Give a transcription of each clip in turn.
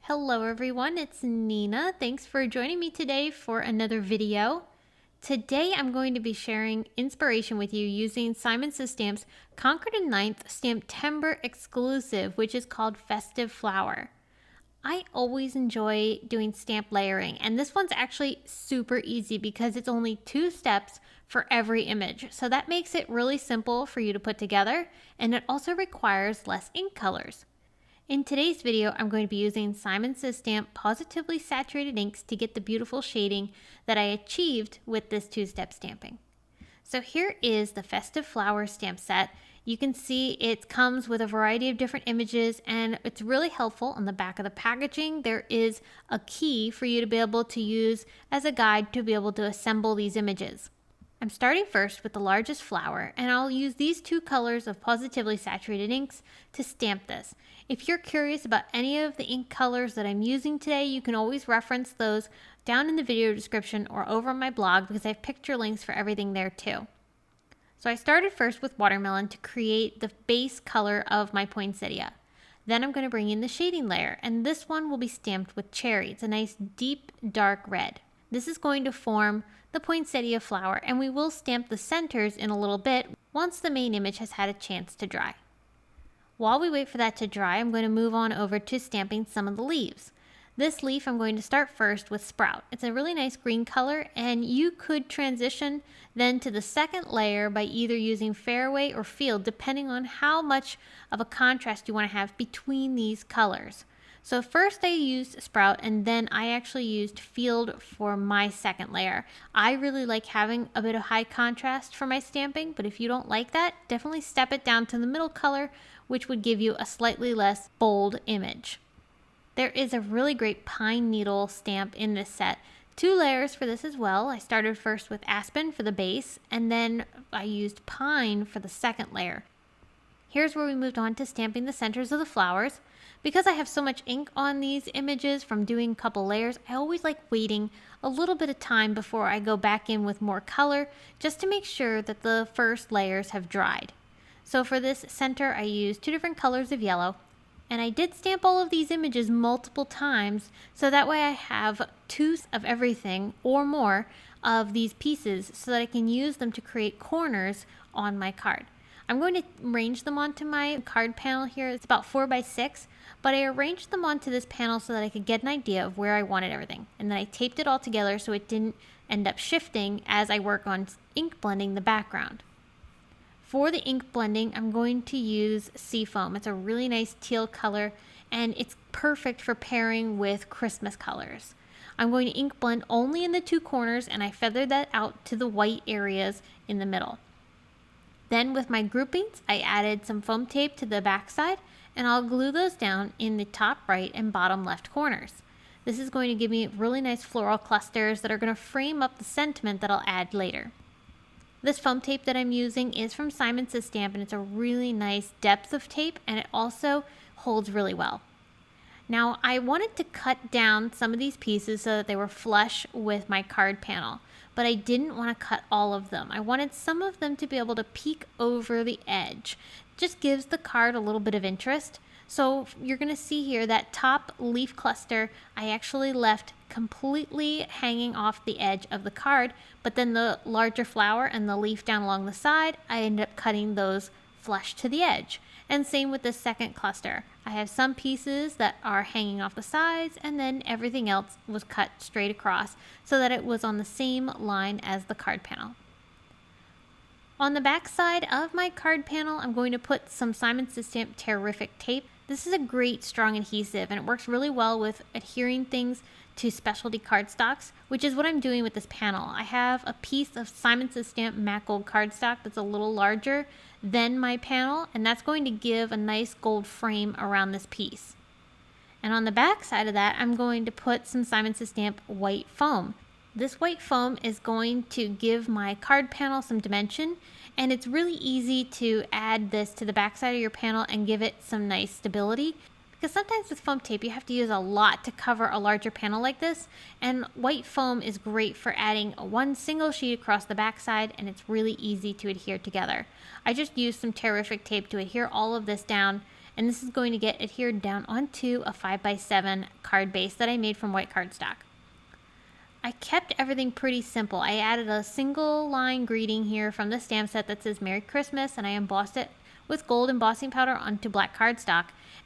Hello everyone, it's Nina. Thanks for joining me today for another video. Today I'm going to be sharing inspiration with you using Simon Says Stamp's Concord and 9th STAMPtember exclusive, which is called Festive Flower. I always enjoy doing stamp layering, and this one's actually super easy because it's only 2 steps for every image. So that makes it really simple for you to put together, and it also requires less ink colors. In today's video, I'm going to be using Simon Says Stamp Pawsitively saturated inks to get the beautiful shading that I achieved with this 2-step stamping. So here is the Festive Flower stamp set. You can see it comes with a variety of different images, and it's really helpful. On the back of the packaging, there is a key for you to be able to use as a guide to be able to assemble these images. I'm starting first with the largest flower, and I'll use these 2 colors of Pawsitively saturated inks to stamp this. If you're curious about any of the ink colors that I'm using today, you can always reference those down in the video description or over on my blog because I have picture links for everything there too. So I started first with watermelon to create the base color of my poinsettia. Then I'm going to bring in the shading layer, and this one will be stamped with cherry. It's a nice deep dark red. This is going to form the poinsettia flower, and we will stamp the centers in a little bit once the main image has had a chance to dry. While we wait for that to dry, I'm going to move on over to stamping some of the leaves. This leaf I'm going to start first with Sprout. It's a really nice green color, and you could transition then to the second layer by either using Fairway or Field, depending on how much of a contrast you want to have between these colors. So first I used Sprout, and then I actually used Field for my second layer. I really like having a bit of high contrast for my stamping, but if you don't like that, definitely step it down to the middle color, which would give you a slightly less bold image. There is a really great pine needle stamp in this set. 2 layers for this as well. I started first with Aspen for the base, and then I used pine for the second layer. Here's where we moved on to stamping the centers of the flowers. Because I have so much ink on these images from doing a couple layers, I always like waiting a little bit of time before I go back in with more color, just to make sure that the first layers have dried. So for this center, I used 2 different colors of yellow, and I did stamp all of these images multiple times, so that way I have 2 of everything or more of these pieces so that I can use them to create corners on my card. I'm going to arrange them onto my card panel here. It's about 4 by 6, but I arranged them onto this panel so that I could get an idea of where I wanted everything. And then I taped it all together so it didn't end up shifting as I work on ink blending the background. For the ink blending, I'm going to use Seafoam. It's a really nice teal color, and it's perfect for pairing with Christmas colors. I'm going to ink blend only in the 2 corners, and I feathered that out to the white areas in the middle. Then with my groupings, I added some foam tape to the back side, and I'll glue those down in the top right and bottom left corners. This is going to give me really nice floral clusters that are going to frame up the sentiment that I'll add later. This foam tape that I'm using is from Simon Says Stamp, and it's a really nice depth of tape, and it also holds really well. Now I wanted to cut down some of these pieces so that they were flush with my card panel, but I didn't want to cut all of them. I wanted some of them to be able to peek over the edge. It just gives the card a little bit of interest. So you're going to see here that top leaf cluster I actually left completely hanging off the edge of the card, but then the larger flower and the leaf down along the side, I ended up cutting those flush to the edge. And same with the second cluster. I have some pieces that are hanging off the sides, and then everything else was cut straight across so that it was on the same line as the card panel. On the back side of my card panel, I'm going to put some Simon Says Stamp Terrific tape. This is a great strong adhesive, and it works really well with adhering things to specialty cardstocks, which is what I'm doing with this panel. I have a piece of Simon Says Stamp matte gold cardstock that's a little larger than my panel, and that's going to give a nice gold frame around this piece. And on the back side of that, I'm going to put some Simon Says Stamp white foam. This white foam is going to give my card panel some dimension, and it's really easy to add this to the back side of your panel and give it some nice stability. Because sometimes with foam tape you have to use a lot to cover a larger panel like this, and white foam is great for adding one single sheet across the back side, and it's really easy to adhere together. I just used some Terrific tape to adhere all of this down, and this is going to get adhered down onto a 5x7 card base that I made from white cardstock. I kept everything pretty simple. I added a single line greeting here from the stamp set that says Merry Christmas, and I embossed it with gold embossing powder onto black cardstock.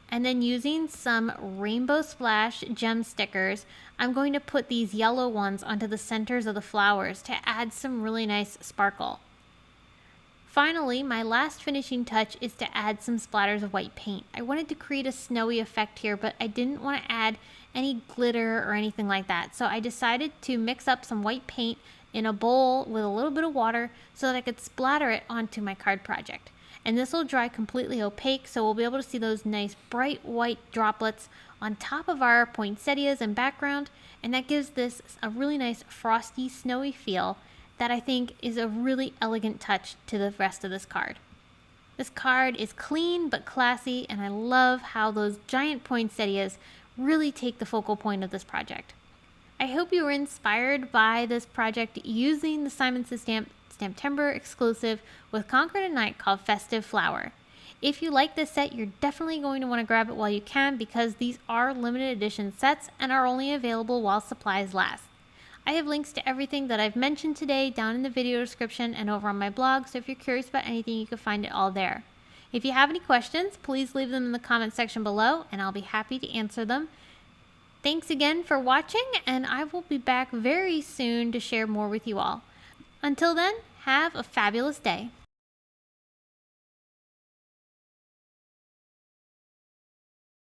And then using some rainbow splash gem stickers, I'm going to put these yellow ones onto the centers of the flowers to add some really nice sparkle. Finally, my last finishing touch is to add some splatters of white paint. I wanted to create a snowy effect here, but I didn't want to add any glitter or anything like that. So I decided to mix up some white paint in a bowl with a little bit of water so that I could splatter it onto my card project. And this will dry completely opaque, so we'll be able to see those nice bright white droplets on top of our poinsettias and background, and that gives this a really nice frosty, snowy feel that I think is a really elegant touch to the rest of this card. This card is clean but classy, and I love how those giant poinsettias really take the focal point of this project. I hope you were inspired by this project using the Simon Says STAMPtember exclusive with Concord and 9th called Festive Flower. If you like this set, you're definitely going to want to grab it while you can, because these are limited edition sets and are only available while supplies last. I have links to everything that I've mentioned today down in the video description and over on my blog, so if you're curious about anything, you can find it all there. If you have any questions, please leave them in the comment section below, and I'll be happy to answer them. Thanks again for watching, and I will be back very soon to share more with you all. Until then, have a fabulous day.